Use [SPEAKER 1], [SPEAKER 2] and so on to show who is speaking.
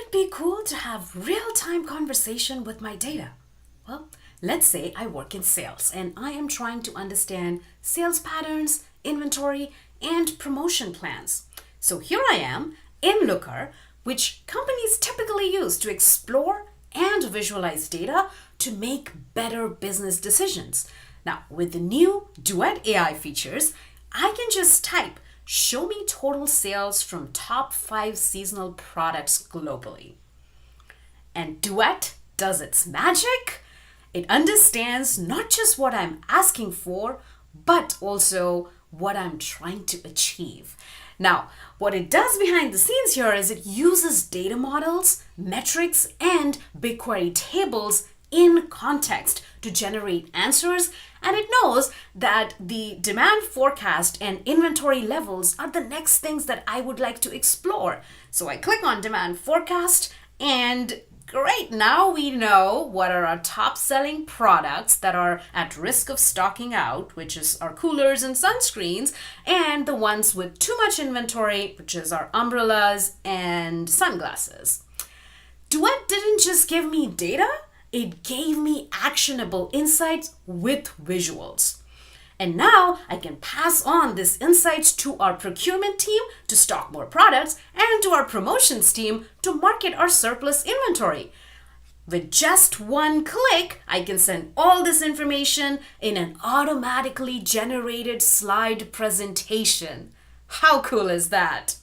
[SPEAKER 1] it be cool to have real-time conversation with my data? Well, let's say I work in sales and I am trying to understand sales patterns, inventory, and promotion plans. So here I am in Looker, which companies typically use to explore and visualize data to make better business decisions. Now, with the new Duet AI features, I can just type, show me total sales from top 5 seasonal products globally. And Duet does its magic. It understands not just what I'm asking for, but also what I'm trying to achieve. Now, what it does behind the scenes here is it uses data models, metrics, and BigQuery tables in context to generate answers, and it knows that the demand forecast and inventory levels are the next things that I would like to explore. So I click on demand forecast, and great, now we know what are our top selling products that are at risk of stocking out, which is our coolers and sunscreens, and the ones with too much inventory, which is our umbrellas and sunglasses. Duet didn't just give me data, it gave me actionable insights with visuals. And now I can pass on these insights to our procurement team to stock more products and to our promotions team to market our surplus inventory. With just one click, I can send all this information in an automatically generated slide presentation. How cool is that?